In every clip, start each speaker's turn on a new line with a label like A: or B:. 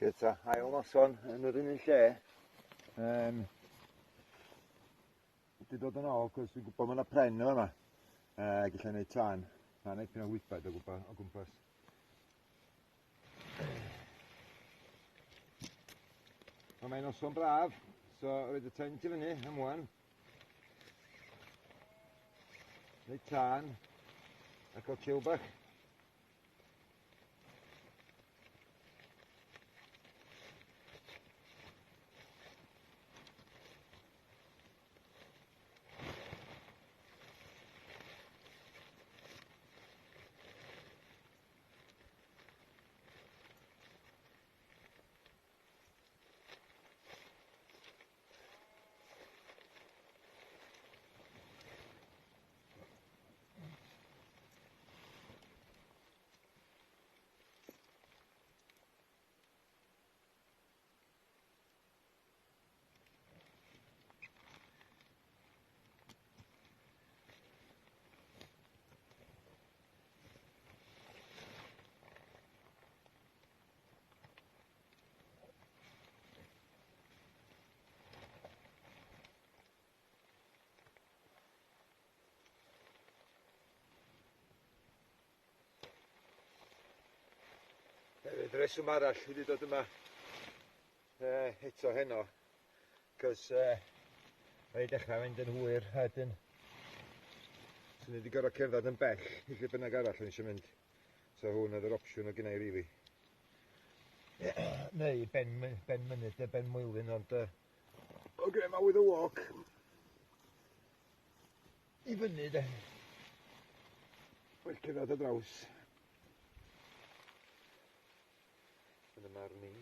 A: Gyda ail noson yn yr un lle. Wedi dod yn ôl, cos dwi'n gwybod mae yna pren o yma. Gallai wneud tân. Na, wneud pyn o wybod o gwmpas. Mae'n noson braf, so roed y tent i fyny am wan. Wneud tân, a cael chill bach. Hefyd, reswm arall wedi dod yma eto heno, cos mae dechrau fynd yn hwyr a dyn swn i wedi gorfod cerdded yn bell i lle bynnag arall yn eisiau mynd, so hwn oedd yr opsiwn o gynnau rili. Neu ben mynydd neu ben mwylyn, ond oce, ma with a walk i fyny de, well cerdded y draws. Yn y marn i.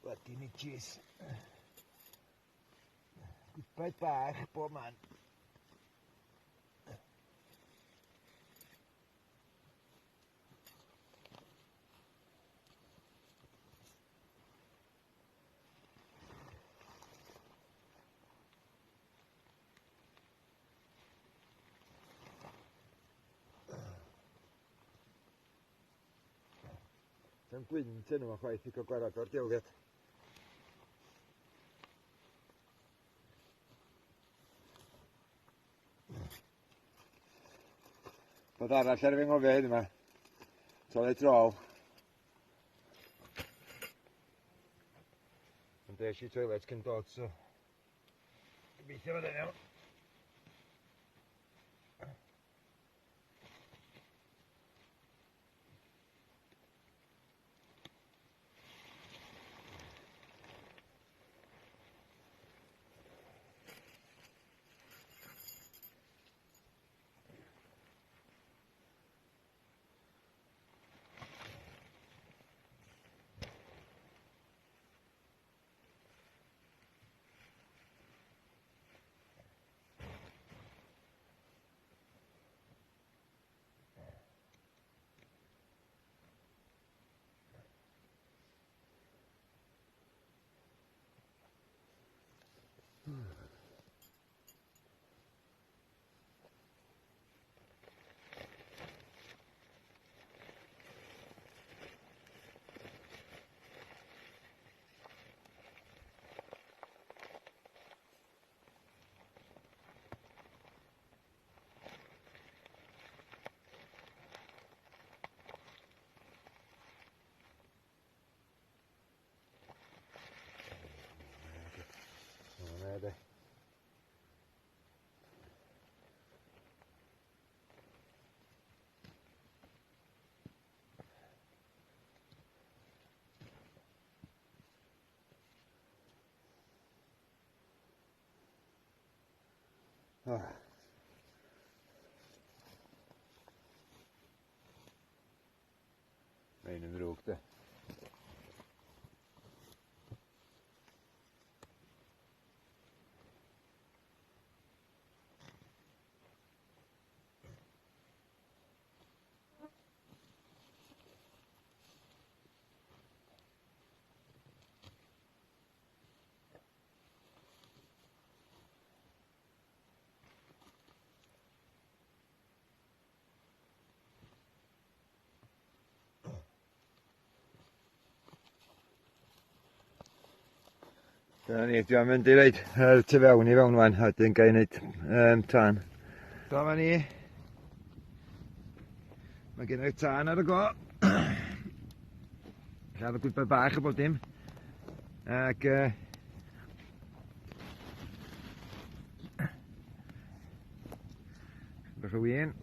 A: Bloody midges. Gwybod bach bob man. Yn gwynt enw yma chwaith i cael gwarad o'r gelgad. Bod arall ar fy ngofio hyn yma, toilet roll. Ond des i toilet cyn dod, so gobeithio fod yn iawn. Oh. Mae'n yn ddrwg de. Dyna ni, dwi'n mynd i reid tu fewn i fewn wan, a dyn gael ei wneud tân. Dyma ni. Mae gen i'r tân ar y go. Lladd y gwybod bach a bob dim. Ac bach o win.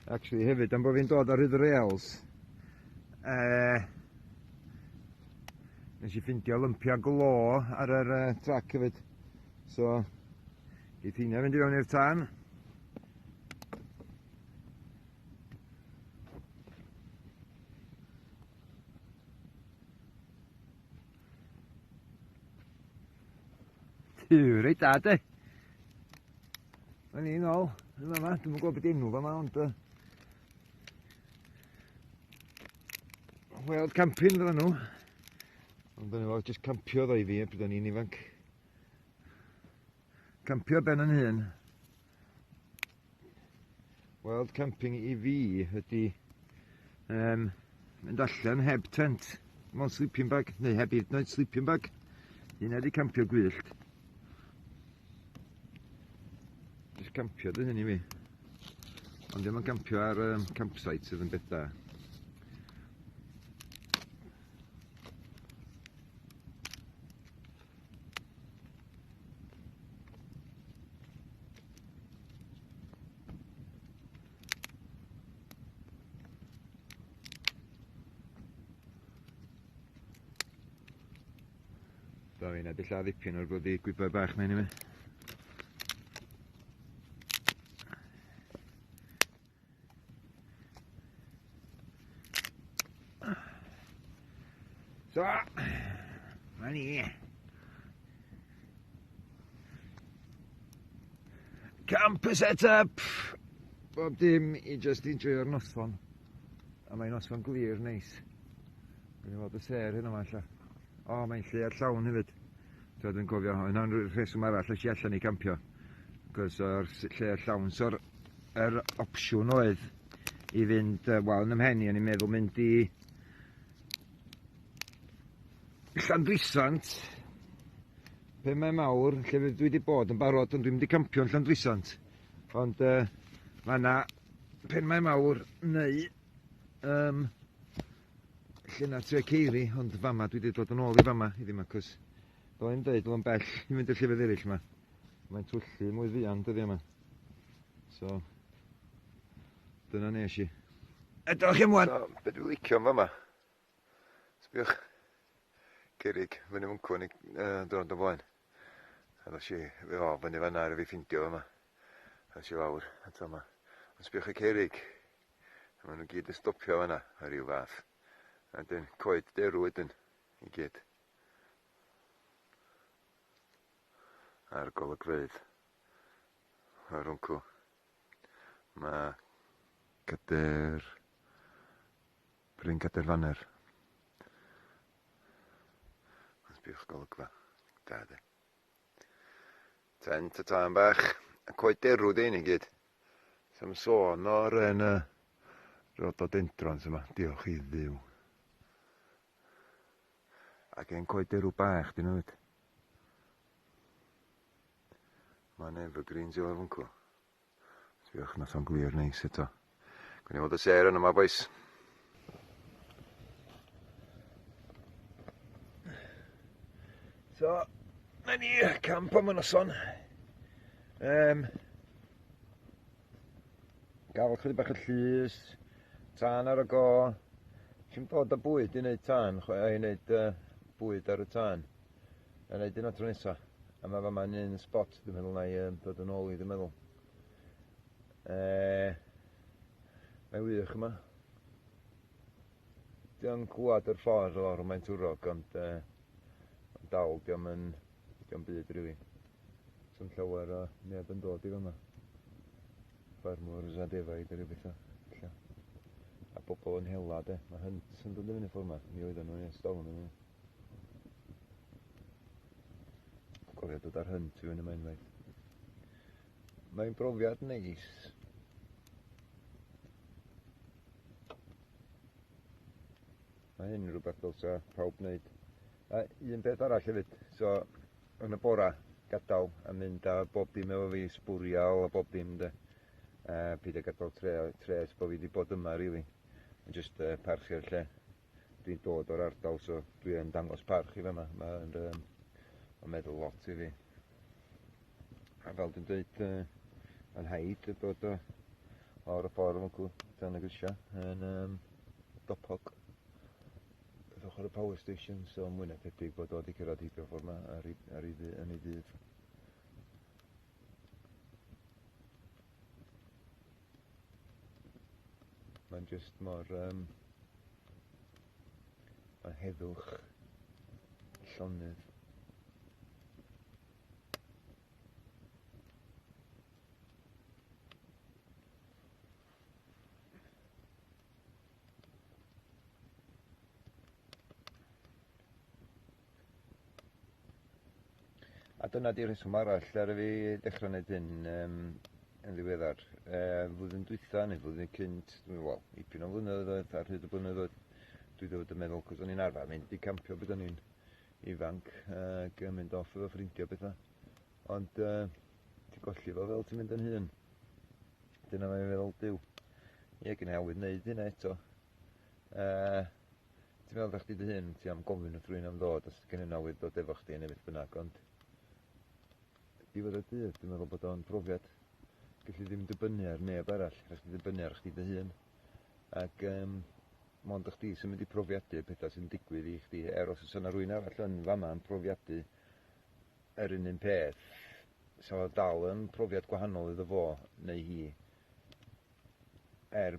A: Actually hefyd, am bod fi'n dod ar hyd y rails, nes I ffindio lympia glo ar yr trac hefyd. So, geith hynna fynd I fewn i'r tân. Tiw, reit da de. Mae ni nôl, yn yma, dwi'm yn gwybod beth enw fama, ond Wild camping ddyn nhw. Ond dyn nhw jyst campio ddo I fi pryd o'n i'n ifanc. Campio ben yn hyn. Wild camping I fi ydy mynd allan heb tent. Mewn sleeping bag, neu heb hyd yn oed sleeping bag. Hynna di campio gwyllt. Jyst campio dy hyn I fi. Ond ddim yn campio ar campsite sydd yn beth da. Do fi na di lladd ddipyn o'r blodi gwybod bach mewn I mi. So, ma ni. Camp set up. Bob dim I just enjoyo'r nosfon. A mae'n nosfon glir neis. Gwneud fod y ser hyn yma alla. O, mae'n lle ar llawn hefyd. So dwi'n cofio, yna'n rheswm arall ys I allan I campio. Cos o'r lle ar llawn. So'r opsiwn oedd I fynd, wel, yn ymhenni, o'n i'n meddwl mynd I Llandwisant. Pe mae mawr, lle dwi wedi bod yn barod, ond dwi'n mynd I campio yn Llandwisant. Ond mae yna pen mae mawr neu lle na tre ceiri, ond fama dwi wedi dod yn ôl I fama I ddim acos fel i'n dweud, o'n bell I fynd i'r llefydd eraill yma. Mae'n twyllu mwy fuan dyddi yma. So, dyna nes I. Edrych ymwan! So, be dwi'n licio yn fama? Sbiwch. Cerig, fyny mwncwn I dod o blaen. A ddos I, fyny fanna ar y fi ffindio yma. A ddos I fawr, ato yma. Ond sbiwch y cerig. A maen nhw gyd yn stopio fanna, ar ryw fath. A dyn, coed derw ydyn, I gyd. Ar golygfeydd. Ar wncw. Mae gader... Bryn gader faner. Sbiwch golygfa. Da di. Tent y tân bach. A coed derw dyn I gyd. Sam sôn o'r rhododendrons yma. Diolch I Dduw. Ac ein coed derw bach dyn nhw. Mae'n evergreens I lefyn cw. Sbiwch na son glir neis eto. Gwneud fod y ser yn yma bois. So, na ni camp am y noson. gael chydig bach o llys, tân ar y go. Chi'n dod â bwyd i wneud tân, i wneud bwyd ar y tân. A wneud un o tro nesa. A mae fama'n un spot, dwi'n meddwl, na i dod yn ôl i, dwi'n meddwl. Mae'n wych yma. Dwi'n clywed yr ffordd o'r mae'n twrog, ond dal, diolch yn byd, rili. So'n llawer o neb yn dod i fama. Ffarmwrs a defaid a rhywbeth o. A bobl yn hela, de. Mae hynt yn dod yn fyny ffordd yma. Mi oedden nhw'n ystol yn yma. Cofio dod ar hynt i fyny yma unwaith. Mae'n brofiad neis. Mae hyn rhywbeth dylsa pawb wneud. A un beth arall hefyd, so yn y bora gadael a mynd a bob dim efo fi sbwriel a bob dim de. Peidio gadael tres bod fi wedi bod yma rili. Just parchu'r lle. Dwi'n dod o'r ardal so dwi'n dangos parch i fama. Mae'n meddwl lot i fi. A fel dwi'n dweud, mae'n haid y dod o'r ffordd yn dan y grisia yn Dopog. Ochr y power station, so mwy na tebyg bod o wedi cyrraedd heibio ffordd yma yn ei ddydd. Mae'n just mor mae'n heddwch llonydd. A dyna di'r rheswm arall ar y fi dechrau wneud hyn yn ddiweddar. Flwyddyn dwytha neu flwyddyn cynt, wel, ipyn o flynyddoedd ar hyd y blynyddoedd, dwi ddod yn meddwl, cos o'n i'n arfer mynd i campio beth o'n i'n ifanc ac mynd off efo ffrindio bethau. Ond ti'n golli fo fel ti'n mynd yn hyn. Dyna mae'n meddwl, diw, ie gen i awydd wneud hynna eto. Ti'n meddwl ddech chi dy hyn, ti am gofyn wrth rwy'n am ddod, os gen i'n awydd dod efo chdi neu beth bynnag, ond diwedd y dydd, dwi'n meddwl bod o'n profiad gallu ddim dibynnu ar neb arall, rhaid chdi dibynnu ar chdi dy hun. Ac mond chdi sy'n mynd i profiadu pethau sy'n digwydd i chdi, os oes yna rhywun arall yn fama yn profiadu yr un peth, so dal yn profiad gwahanol iddo fo neu hi,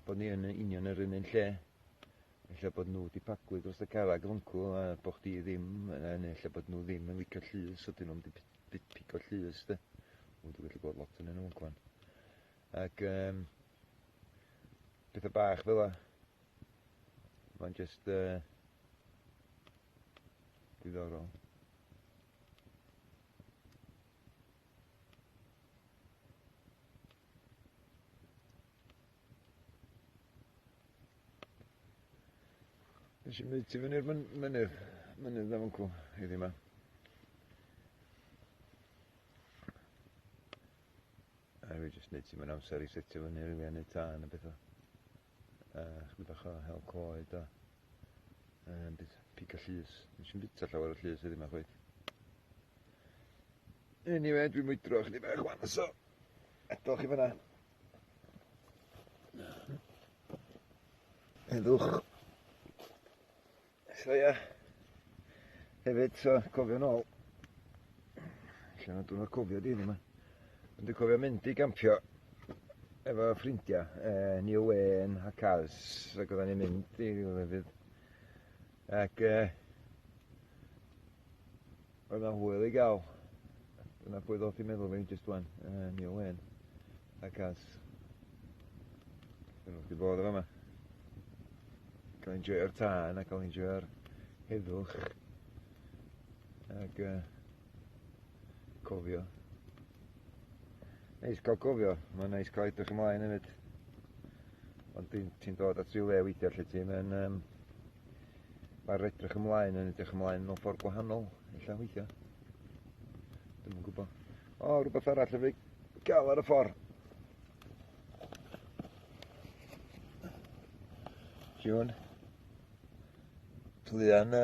A: bod ni yn union yr un lle. Ella bod nhw wedi pagwyd dros y carreg fyncw a bod chdi ddim, neu ella bod nhw ddim yn licio llys, so dyn nhw'n pigo llys, de. Dwi'n gallu gweld lot yn nhw'n gwan. Ac pethau bach fel la, mae'n just diddorol. Nes i'n mynd i fyny'r mynydd am yncw heddi yma. A fi jyst wneud ti mewn amser i setio fyny rili a wneud tân a bethau. Chydig bach o hel coed a piga llys. Nes i'n bita llawer o llys heddi yma chwaith. Anyway, dwi'n mwydro chydig bach wan, so edrych i fyna. Heddwch. So ia, hefyd, so cofio nôl, lle na dwi'n cofio di yma, ond dwi'n cofio mynd i gampio efo ffrindiau, ni o wen a cas, ac oedden ni'n mynd i lefydd, ac oedd na hwyl i gael, dyna pwy ddoth i meddwl fi jyst wan, ni o wen a cas, dwi'n wedi bod efo yma. Cael enjoyo'r tân a cael enjoyo'r heddwch ac cofio. Neis cael cofio, mae'n neis cael edrych ymlaen hefyd. Ond ti'n dod at rhyw le weithiau lle ti'n mae'r edrych ymlaen yn edrych ymlaen mewn ffordd gwahanol, illa weithiau. Dwi'n yn gwybod. O, rhywbeth arall efo gael ar y ffordd. Siwn. Plian,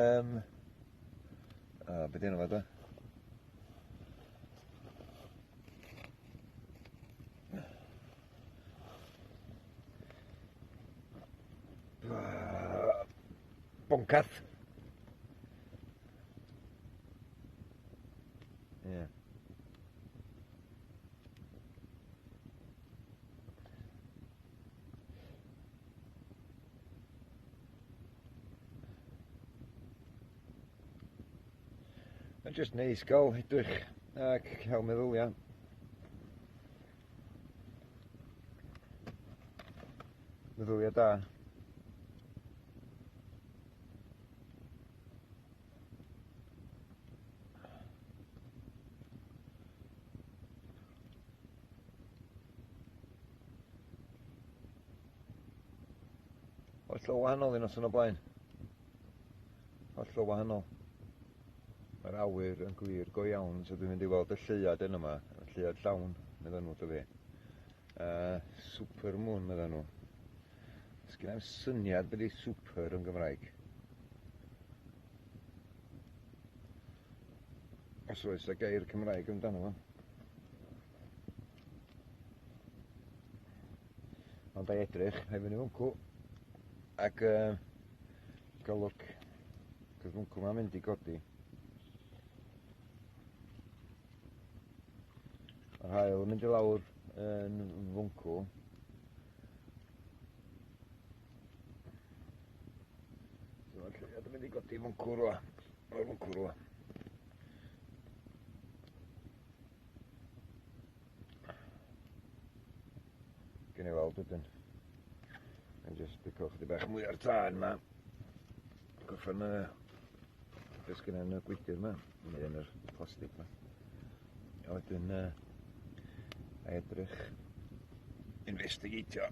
A: beth yna fa da? boncath. Ie. Mae'n just neis gael edrych ac cael meddyliau. Meddyliau da. Hollol wahanol i nos yn o blaen. Hollol wahanol. Mae'r awyr yn glir go iawn, so dwi'n mynd i weld y lleuad yn yma, y lleuad llawn, meddyn nhw, dy fi. Super moon, meddyn nhw. Sgyn am syniad beth i super yn Gymraeg. Os oes y gair Cymraeg amdano fo. Ond ai edrych, hai fyny fwncw. Ac gael look, cos fwncw ma'n mynd i godi. Mae'r hael yn mynd i lawr yn fwncw. So mae'r lleuad yn mynd i godi fwncw rwa. O'r fwncw rwa. Gen i weld wedyn. Yn just bico chydig bach mwy ar tân yma. Goffan beth gen i'n gwydr yma. Neu yn yr plastig yma. A wedyn a edrych investigatio.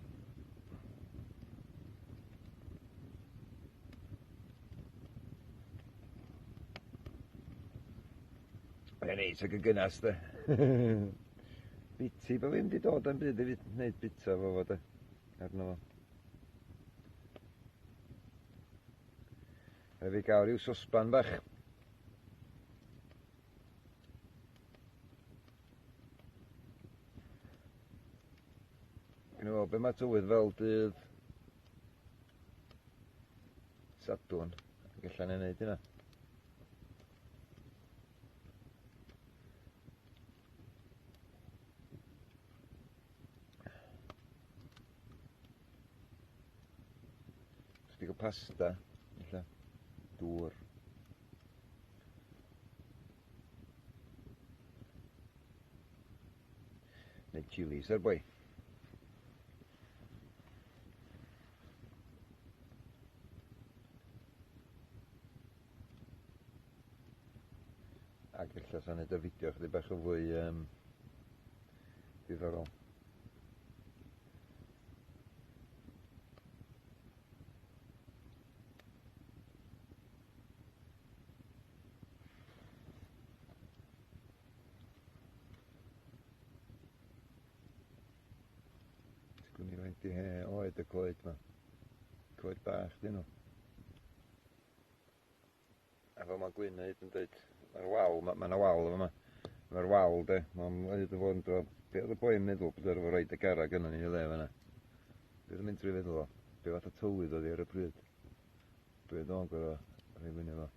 A: Mae'n neis ag y gynas de. Biti, bo fi'n di dod yn byd i wneud bita fo fo de. Arno fo. Fe fi gael rhyw sosban bach. Gynnu fel, be mae tywydd fel dydd Sadwrn. Gellan ei wneud hynna. Stig o pasta, illa. Dŵr. Neu chilis ar boi. Ac illa sa'n neud y fideo chydig bach o fwy diddorol. Sgwni faint i oed y coed yma. Coed bach dyn nhw. A fel mae Gwynedd yn dweud, mae'r wal, mae'na wal yma. Mae'r wal de, mae'n dweud o fod yn dro, be oedd y boi yn meddwl bod ar roed y garag yna ni i le fanna. Be oedd yn mynd trwy feddwl o? Be fath o tywydd oedd hi ar y pryd? Be oedd o'n gorau rhoi fyny fo?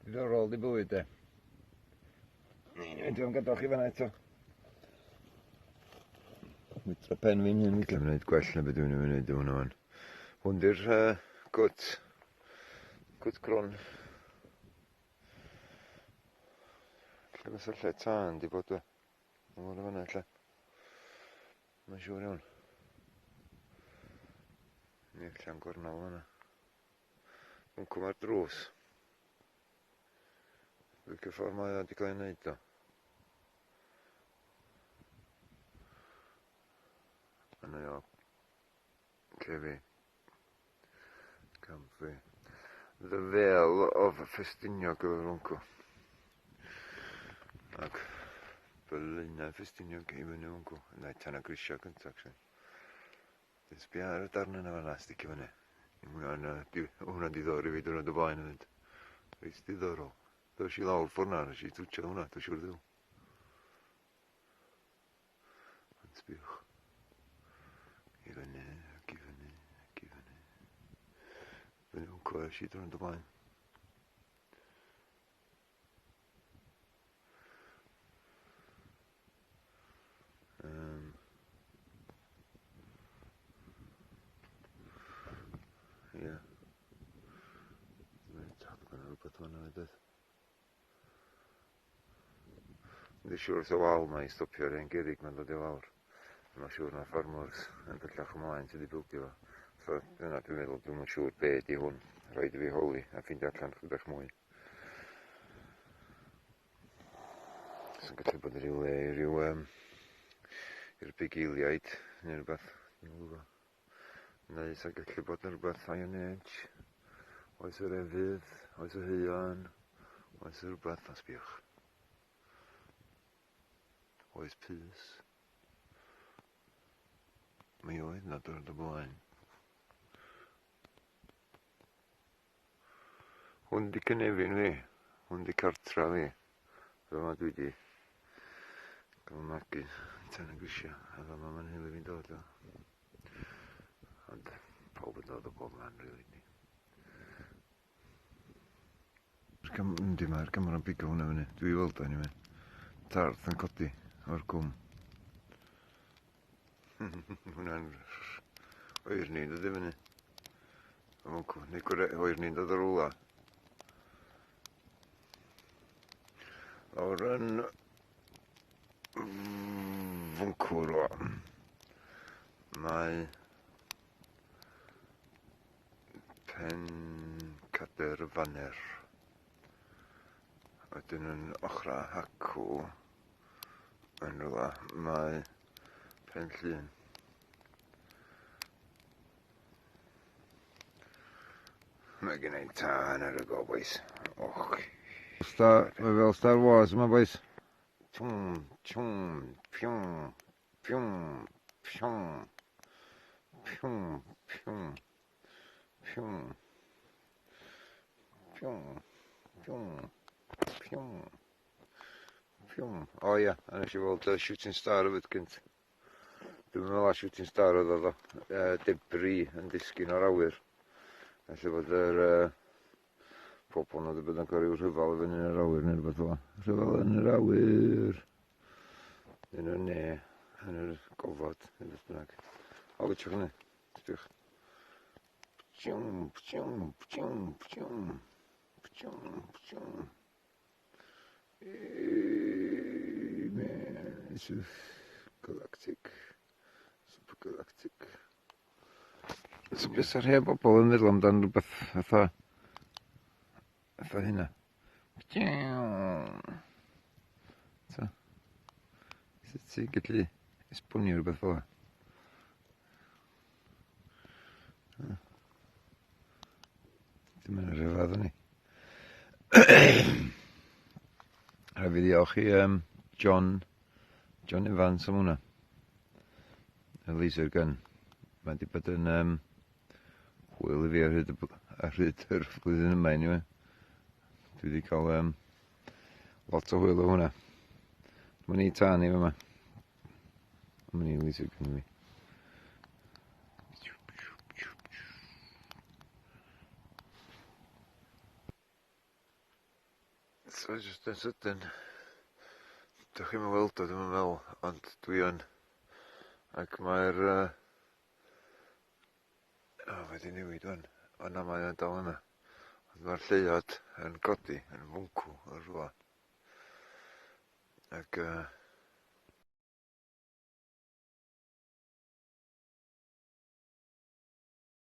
A: Diddorol di bwyd de. Dwi'n mynd gadwch chi fanna eto. Wytra pen fi'n hyn, dwi'n gwneud gwell na beth dwi'n gwneud hwnnw fan. Hwn di'r gwt crwn. Lle fysa lle tân di bod we. Mae'n fawr o fanna lle. Mae'n siŵr iawn. Ni allan gornal fanna. Hwn cwm ar drws. Dwi'n cyffordd mae o wedi cael ei wneud o. Yna o. Cefi. Camfi. The Veil of Ffestiniog gyfer hwncw. Ac Berlina Ffestiniog i fyny hwncw. Yna i tan o grisio gyntaf, actually. Dwi'n sbio ar y darn yna fan'na, sticio fyny. Hwna'n diddor i fi dwrnod o blaen yn mynd. Reis diddorol. Dos i lawr ffordd na, nes i twtio hwnna, dwi'n siŵr ddiw. sbïwch. I fyny, ac i fyny, ac i fyny. Fyny wncw eisiau drwy'n dy blaen. Ie. Mae'n tad gan rhywbeth fan'na wedyn. Dwi'n siŵr wrth y wal mae i stopio'r un gerig mae'n dod i lawr. Mae'n siŵr na ffarmwrs yn byllach ymlaen sydd wedi bildio fo. So dyna dwi'n meddwl, dwi'n siŵr be di hwn. Rhaid i fi holi a ffeindio allan chydig mwy. Sy'n gallu bod yn rhyw le i ryw i'r bugeiliaid neu rhywbeth. Neu sy'n gallu bod yn rhywbeth Iron Age. Oes yr efydd, oes y heuan, oes yr rhywbeth a sbïwch. Oes pys. Mi oedd na dod o blaen. Hwn di cynefin fi, hwn di cartra fi. Fel yma dwi di gael magu tan y grisia, a fel yma mae'n hili fi'n dod o. Ond pawb yn dod o bob man rili ni. Yndi mae'r camera'n bigo hwnna fyny, dwi weld o anyway. Tarth yn codi o'r cwm. Hwnna'n oer ni'n dod i fyny. Neu oer ni'n dod o'r wla. O'r yn fwncwr o. Mae pen cader faner. Wedyn yn ochra hacw yn rhywle mae pen llun. Mae gen i'n tân ar y go, boys. Och. Mae fel Star Wars yma, boys. Tŵm, tŵm, piwm, piwm, piwm, piwm, piwm, piwm, piwm, piwm, piwm, piwm. O ia, a nes i weld Shooting Star o fyd gynt. Dwi'n meddwl a Shooting Star oedd o, debris yn disgyn o'r awyr. Felly bod yr pobl nad yw bod yn cael rhyw rhyfal i fyny yn yr awyr neu rhywbeth fel. Rhyfal yn yr awyr. Yn y ne, yn yr gofod, neu beth bynnag. O, wytiwch hynny. Sbych. Ptiwm, ptiwm, ptiwm, ptiwm, ptiwm, ptiwm. Galactic. Supergalactic. So beth ar rhai bobl yn meddwl amdan rhywbeth fatha hynna. So, sut ti'n gallu esbonio rhywbeth fel yna? Dim yn rhyfedd o'n i. Rhaid fi ddiolch i John Evans am hwnna. Y laser gun. Mae wedi bod yn hwyl i fi ar hyd yr flwyddyn yma anyway. Dwi wedi cael lot o hwyl o hwnna. Mae'n ei tân i fe yma. Mae'n ei laser gun fi. So just yn sydyn. Dych chi'n weld o ddim yn meddwl, ond dwi yn. Ac mae'r wedi newid o'n. Ond na mae'n dal yna. Ond mae'r lleuad yn godi, yn fwncw o'r rhywle. Ac